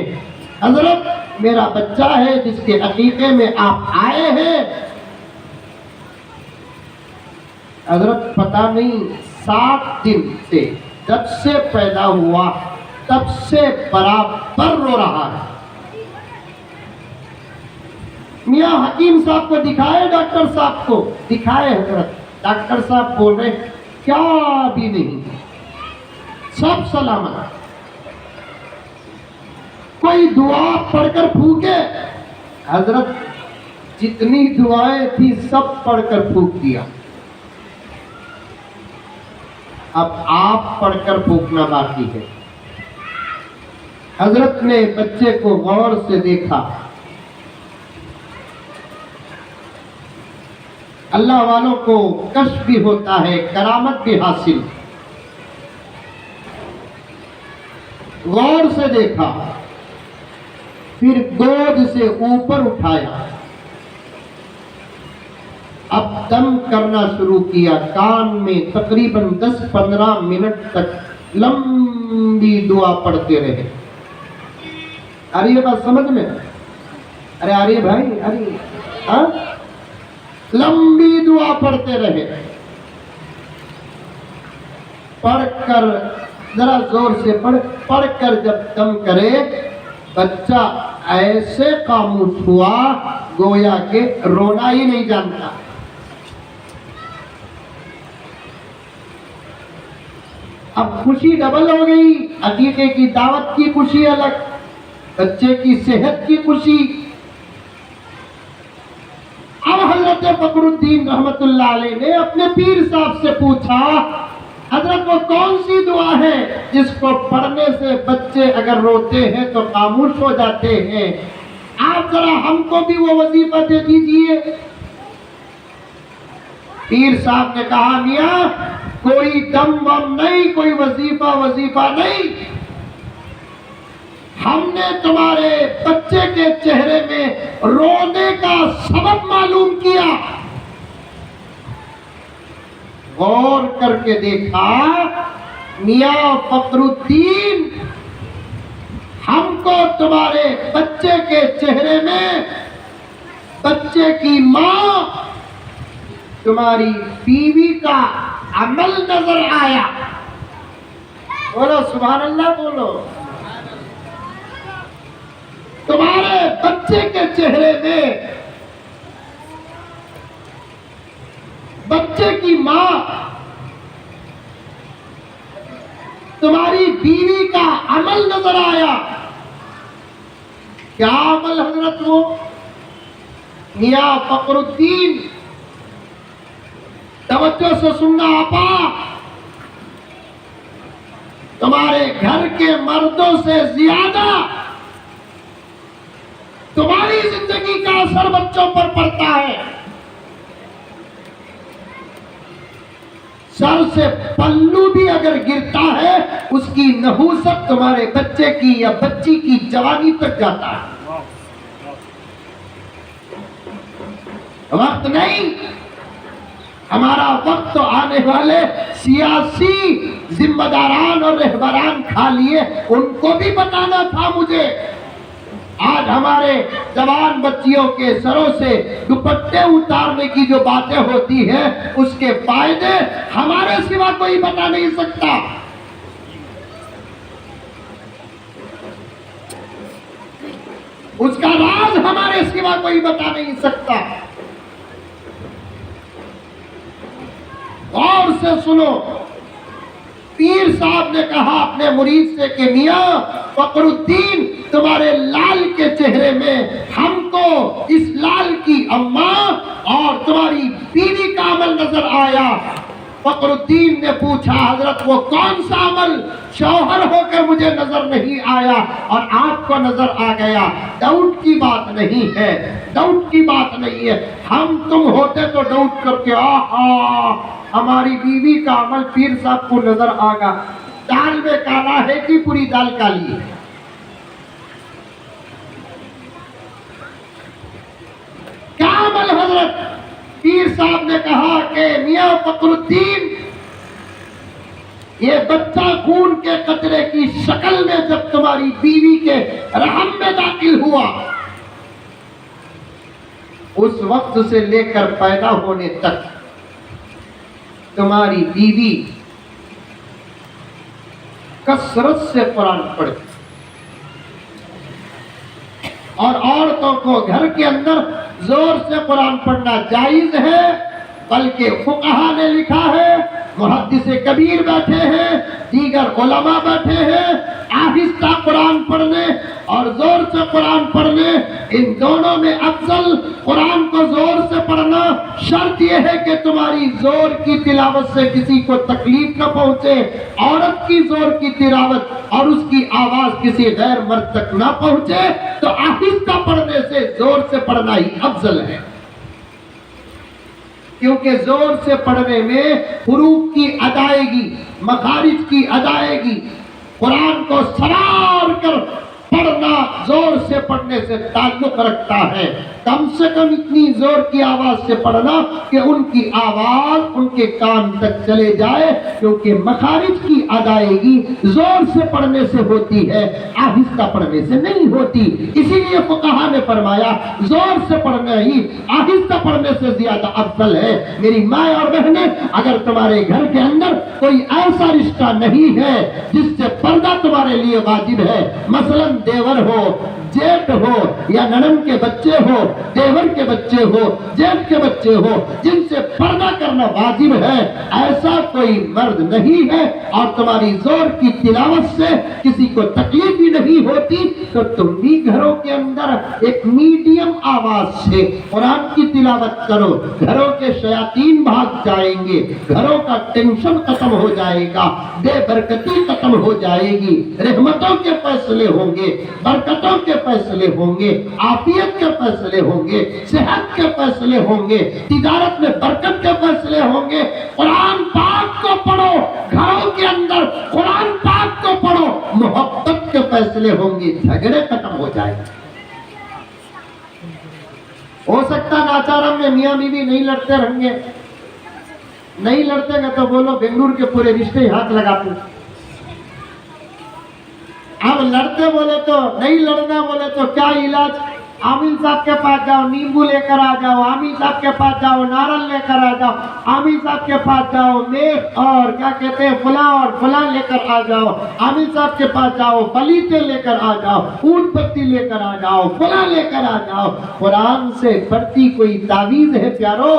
حضرت میرا بچہ ہے جس کے عقیقے میں آپ آئے ہیں، حضرت پتہ نہیں 7 دن سے جب سے پیدا ہوا تب سے برابر رو رہا ہے۔ میاں حکیم صاحب کو دکھائے، ڈاکٹر صاحب کو دکھائے، حضرت ڈاکٹر صاحب بول رہے کیا بھی نہیں، سب سلامت۔ کوئی دعا پڑھ کر پھونکے، حضرت جتنی دعائیں تھی سب پڑھ کر پھونک دیا، اب آپ پڑھ کر پھونکنا باقی ہے۔ حضرت نے بچے کو غور سے دیکھا۔ اللہ والوں کو کشف بھی ہوتا ہے، کرامت بھی حاصل۔ غور سے دیکھا، پھر گود سے اوپر اٹھایا، اب دم کرنا شروع کیا، کان میں تقریباً 10-15 منٹ تک لمبی دعا پڑھتے رہے۔ آ رہی ہے بات سمجھ میں؟ ارے آ رہی ہے بھائی، آ رہی ہے؟ ہاں، لمبی دعا پڑھتے رہے، پڑھ کر ذرا زور سے پڑھ کر جب دم کرے، بچہ ایسے خاموش ہوا گویا کہ رونا ہی نہیں جانتا۔ اب خوشی ڈبل ہو گئی، عقیقے کی دعوت کی خوشی الگ، بچے کی صحت کی خوشی۔ اب حضرت فخر الدین رحمت اللہ علیہ نے اپنے پیر صاحب سے پوچھا، حضرت وہ کون سی دعا ہے جس کو پڑھنے سے بچے اگر روتے ہیں تو خاموش ہو جاتے ہیں؟ آپ ذرا ہم کو بھی وہ وظیفہ دے دیجئے۔ پیر صاحب نے کہا، میاں کوئی دم وم نہیں، کوئی وظیفہ نہیں، ہم نے تمہارے بچے کے چہرے میں رونے کا سبب معلوم کیا۔ غور کر کے دیکھا، میاں فخر الدین، ہم کو تمہارے بچے کے چہرے میں بچے کی ماں تمہاری بیوی کا عمل نظر آیا۔ بولو سبحان اللہ، بولو۔ تمہارے بچے کے چہرے میں بچے کی ماں تمہاری بیوی کا عمل نظر آیا۔ کیا عمل حضرت؟ وہ میاں فخر الدین، توجہ سے سننا آپا، تمہارے گھر کے مردوں سے زیادہ تمہاری زندگی زندگی کا اثر بچوں پر پڑتا ہے. سر سے پلو بھی اگر گرتا ہے اس کی نحوست تمہارے بچے کی یا بچی کی جوانی تک جاتا ہے. وقت نہیں، ہمارا وقت تو آنے والے سیاسی ذمہ داران اور رہبران کھا لیے، ان کو بھی بتانا تھا مجھے. آج ہمارے جوان بچیوں کے سروں سے دوپٹے اتارنے کی جو باتیں ہوتی ہیں اس کے فائدے ہمارے سوا کوئی بتا نہیں سکتا. اس کا راز ہمارے سوا کوئی بتا نہیں سکتا. غور سے سنو، پیر صاحب نے کہا اپنے مرید سے کہ میاں فخر الدین تمہارے لال کے چہرے میں ہم کو اس لال کی اماں اور تمہاری بیوی کا عمل نظر آیا. فخر الدین نے پوچھا حضرت وہ کون سا عمل؟ شوہر ہو کر مجھے نظر نہیں آیا اور آپ کو نظر آ گیا. ڈاؤٹ کی بات نہیں ہے، ڈاؤٹ کی بات نہیں ہے. ہم تم ہوتے تو ڈاؤٹ کر کے ہماری بیوی کا عمل پیر صاحب کو نظر آ گا. دال میں کالا ہے کہ پوری دال کالی ہے؟ کیا عمل حضرت؟ پیر صاحب نے کہا کہ میاں فخر الدین یہ بچہ خون کے قطرے کی شکل میں جب تمہاری بیوی کے رحم میں داخل ہوا اس وقت سے لے کر پیدا ہونے تک تمہاری بیوی کثرت سے قرآن پڑھتی اور عورتوں کو گھر کے اندر زور سے قرآن پڑھنا جائز ہے، بلکہ فقہا نے لکھا ہے، محدث کبیر بیٹھے ہیں، دیگر علماء بیٹھے ہیں، آہستہ قرآن پڑھنے اور زور سے قرآن پڑھنے ان دونوں میں افضل قرآن کو زور سے پڑھنا. شرط یہ ہے کہ تمہاری زور کی تلاوت سے کسی کو تکلیف نہ پہنچے. عورت کی زور کی تلاوت اور اس کی آواز کسی غیر مرد تک نہ پہنچے تو آہستہ پڑھنے سے زور سے پڑھنا ہی افضل ہے، کیونکہ زور سے پڑھنے میں حروف کی ادائیگی، مخارج کی ادائیگی، قرآن کو سوار کر پڑھنا زور سے پڑھنے سے تعلق رکھتا ہے. کم سے کم اتنی زور کی آواز سے پڑھنا کہ ان کی آواز ان کے کان تک چلے جائے، کیونکہ مخارج کی ادائیگی زور سے پڑھنے سے ہوتی ہے، آہستہ پڑھنے سے نہیں ہوتی. اسی لیے فقہا نے فرمایا زور سے پڑھنا ہی آہستہ پڑھنے سے زیادہ افضل ہے. میری ماں اور بہنیں، اگر تمہارے گھر کے اندر کوئی ایسا رشتہ نہیں ہے جس سے پردہ تمہارے لیے واجب ہے، مثلا دیور ہو، جیٹ ہو یا ننند کے بچے ہو، دیور کے بچے ہو، جیٹ کے بچے ہو، جن سے پردہ کرنا واجب ہے، ایسا کوئی مرد نہیں ہے اور تمہاری زور کی تلاوت سے کسی کو تکلیف بھی نہیں ہوتی، تو تم بھی گھروں کے اندر ایک میڈیم آواز سے قرآن کی تلاوت کرو. گھروں کے شیاطین بھاگ جائیں گے، گھروں کا ٹینشن ختم ہو جائے گا، بے برکتی ختم ہو جائے گی، رحمتوں کے فیصلے ہوں گے، برکتوں کے فیصلے ہوں گے، عافیت کے فیصلے ہوں گے، صحت کے فیصلے ہوں گے، تجارت میں برکت کے فیصلے ہوں گے. قرآن پاک کو پڑھو، گھروں کے اندر قرآن پاک کو پڑھو، محبت کے فیصلے ہوں گے، جھگڑے ختم ہو جائیں گے. ہو سکتا ناچارم میں میاں بیوی نہیں لڑتے رہیں گے، نہیں لڑتے گا تو بولو بنگلور کے پورے رشتے ہاتھ لگاتے. اب لڑتے بولے تو نہیں لڑنا بولے تو کیا علاج؟ عامل صاحب کے پاس جاؤ، نیمبو لے کر آ جاؤ، عامل صاحب کے پاس جاؤ، نارل لے کر آ جاؤ، عامل صاحب کے پاس جاؤ، میخ اور کیا کہتے ہیں فلاں اور فلاں لے کر آ جاؤ، عامل صاحب کے پاس جاؤ، پلیتے لے کر آ جاؤ، اون پتی لے کر آ جاؤ، فلاں لے کر آ جاؤ. قرآن سے بڑھتی کوئی تعویذ ہے پیارو؟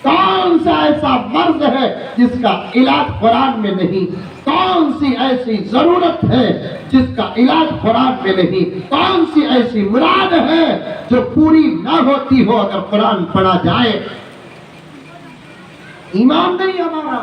کون سا ایسا مرض ہے جس کا علاج قرآن میں نہیں؟ کون سی ایسی ضرورت ہے جس کا علاج قرآن میں نہیں؟ کون سی ایسی مراد ہے جو پوری نہ ہوتی ہو اگر قرآن پڑھا جائے؟ ایمان نہیں ہمارا.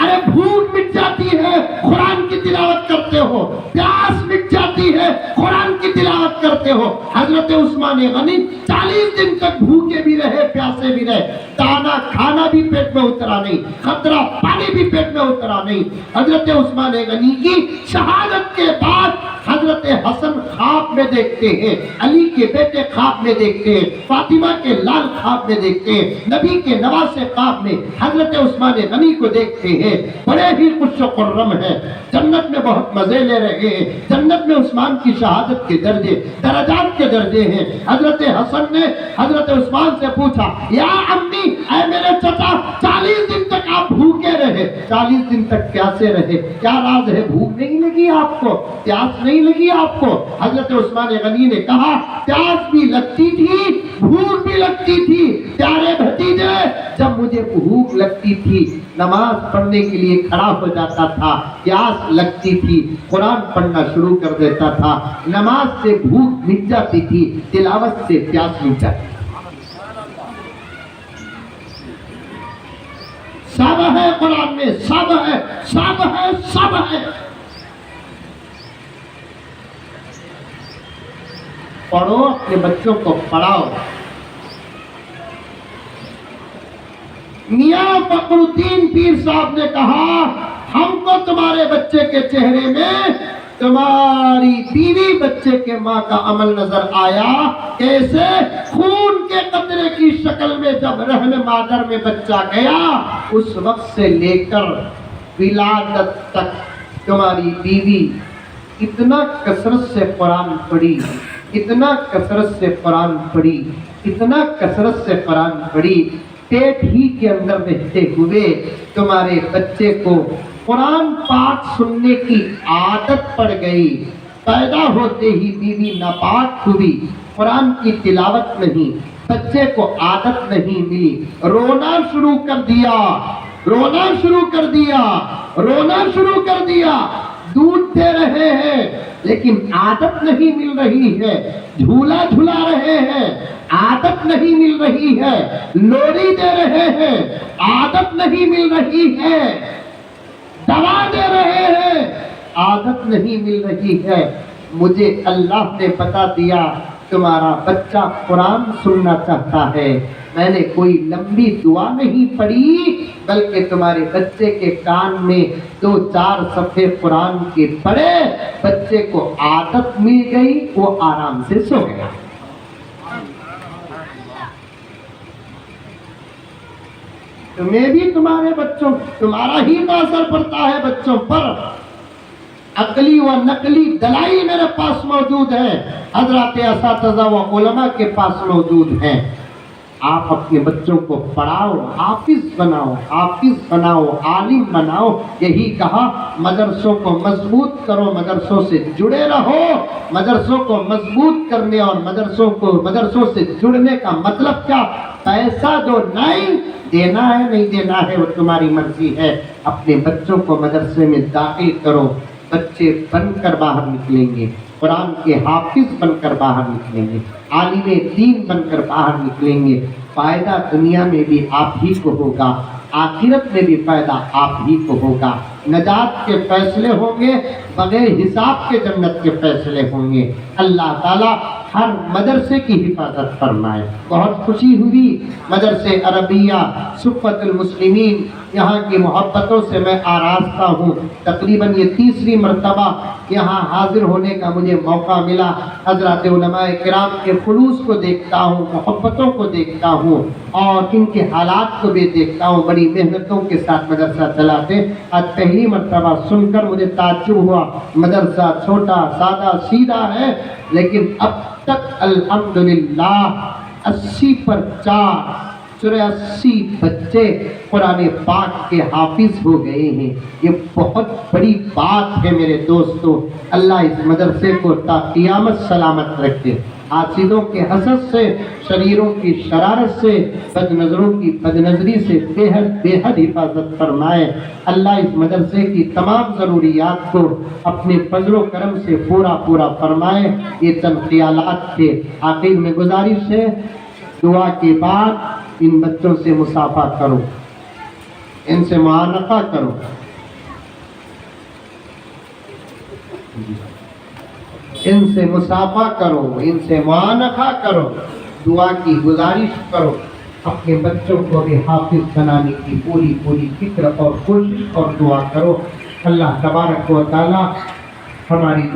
ارے بھوک مٹ جاتی ہے قرآن کی تلاوت کرتے ہو، پیاس مٹ جاتی ہے قرآن کی تلاوت کرتے ہو۔ حضرت عثمان غنی 40 دن تک بھوکے بھی رہے، پیاسے بھی رہے، دانا کھانا بھی پیٹ میں اترا نہیں، قطرہ پانی بھی پیٹ میں اترا نہیں۔ حضرت عثمان غنی کی شہادت کے بعد حضرت حسن خواب میں دیکھتے ہیں، علی کے بیٹے خواب میں دیکھتے ہیں، فاطمہ کے لال خواب میں دیکھتے ہیں، نبی کے نواسے خواب میں حضرت عثمان غنی کو دیکھتے ہیں، بڑے ہی خوش و خرم ہیں، جنت میں بہت مزے لے رہے ہیں۔ جنت میں عثمان کی شہادت کے درجے، درجات کے درجے ہیں۔ حضرت حسن نے حضرت عثمان سے پوچھا، یا امی، اے میرے چچا، 40 دن تک آپ بھوکے رہے، 40 دن تک پیاسے رہے، کیا راز ہے؟ بھوک نہیں لگی آپ کو؟ پیاس نہیں لگی آپ کو؟ حضرت عثمان غنی نے کہا، پیاس بھی لگتی تھی، بھوک بھی لگتی تھی پیارے بھتیجے۔ جب مجھے بھوک لگتی تھی نماز پڑھنے کے لیے کھڑا ہو جاتا تھا، پیاس لگتی تھی قرآن پڑھنا شروع کر دیتا تھا، نماز سے بھوک مٹ جاتی تھی، تلاوت سے پیاس مٹ جاتی تھی۔ سب ہے قرآن میں، سب ہے، سب ہے، سب ہے۔ پڑھو، اپنے بچوں کو پڑھاؤ۔ میاں فخر الدین پیر صاحب نے کہا، ہم کو تمہارے بچے کے چہرے میں تمہاری بیوی بچے کے ماں کا عمل نظر آیا۔ کیسے؟ خون کے قطرے کی شکل میں جب رحم مادر میں بچہ گیا، اس وقت سے لے کر ولادت تک تمہاری بیوی اتنا کثرت سے قرآن پڑھی، اتنا کثرت سے قرآن پڑھی، اتنا کثرت سے قرآن پڑھی، پیٹ ہی کے اندر رہتے ہوئے تمہارے بچے کو قرآن پاک سننے کی عادت پڑ گئی۔ پیدا ہوتے ہی بیوی ناپاک ہوئی، قرآن کی تلاوت نہیں، بچے کو عادت نہیں ملی، رونا شروع کر دیا، رونا شروع کر دیا، رونا شروع کر دیا۔ دودھ دے رہے ہیں لیکن عادت نہیں مل رہی ہے، جھولا جھلا رہے ہیں، عادت نہیں مل رہی ہے، لوری دے رہے ہیں، عادت نہیں مل رہی ہے، دوا دے رہے ہیں، عادت نہیں مل رہی ہے۔ مجھے اللہ نے بتا دیا تمہارا بچہ قرآن سننا چاہتا ہے۔ میں نے کوئی لمبی دعا نہیں پڑھی، بلکہ تمہارے بچے کے کان میں 2-4 صفحے قرآن کے پڑھے، بچے کو عادت مل گئی، وہ آرام سے سو گیا۔ تمہیں بھی تمہارے بچوں، تمہارا ہی تو اثر پڑتا ہے بچوں پر۔ عقلی و نقلی دلائل میرے پاس موجود ہیں، حضرات اساتذہ و علماء کے پاس موجود ہیں۔ آپ اپنے بچوں کو پڑھاؤ، حافظ بناؤ، حافظ بناؤ، عالم بناؤ۔ یہی کہا مدرسوں کو مضبوط کرو، مدرسوں سے جڑے رہو۔ مدرسوں کو مضبوط کرنے اور مدرسوں سے جڑنے کا مطلب کیا؟ پیسہ جو نہیں دینا ہے، نہیں دینا ہے، وہ تمہاری مرضی ہے۔ اپنے بچوں کو مدرسے میں داخل کرو، بچے بن کر باہر نکلیں گے، قرآن کے حافظ بن کر باہر نکلیں گے، عالم دین بن کر باہر نکلیں گے۔ فائدہ دنیا میں بھی آپ ہی کو ہوگا، آخرت میں بھی فائدہ آپ ہی کو ہوگا۔ نجات کے فیصلے ہوں گے، بغیر حساب کے جنت کے فیصلے ہوں گے۔ اللہ تعالیٰ ہر مدرسے کی حفاظت فرمائے۔ بہت خوشی ہوئی، مدرسے عربیہ صفت المسلمین یہاں کی محبتوں سے میں آراستہ ہوں۔ تقریباً یہ 3ری مرتبہ یہاں حاضر ہونے کا مجھے موقع ملا۔ حضرات علماء کرام کے خلوص کو دیکھتا ہوں، محبتوں کو دیکھتا ہوں، اور ان کے حالات کو بھی دیکھتا ہوں۔ بڑی محنتوں کے ساتھ مدرسہ چلاتے۔ آج پہلی مرتبہ سن کر مجھے تعجب ہوا، مدرسہ چھوٹا سادہ سیدھا ہے، لیکن اب تک الحمدللہ 80 پر 84 بچے قرآن پاک کے حافظ ہو گئے ہیں۔ یہ بہت بڑی بات ہے میرے دوستو۔ اللہ اس مدرسے کو تا قیامت سلامت رکھے، حاسدوں کے حسد سے، شریروں کی شرارت سے، بد نظروں کی بد نظری سے بے حد حفاظت فرمائے۔ اللہ اس مدرسے کی تمام ضروریات کو اپنے فضل و کرم سے پورا فرمائے۔ یہ چند خیالات تھے۔ آخر میں گزارش ہے، دعا کے بعد ان بچوں سے مصافحہ کرو، ان سے معانقہ کرو، ان سے مصافحہ کرو، ان سے معانقہ کرو، دعا کی گزارش کرو، اپنے بچوں کو بھی حافظ بنانے کی پوری فکر اور کوشش اور دعا کرو۔ اللہ تبارک و تعالی ہماری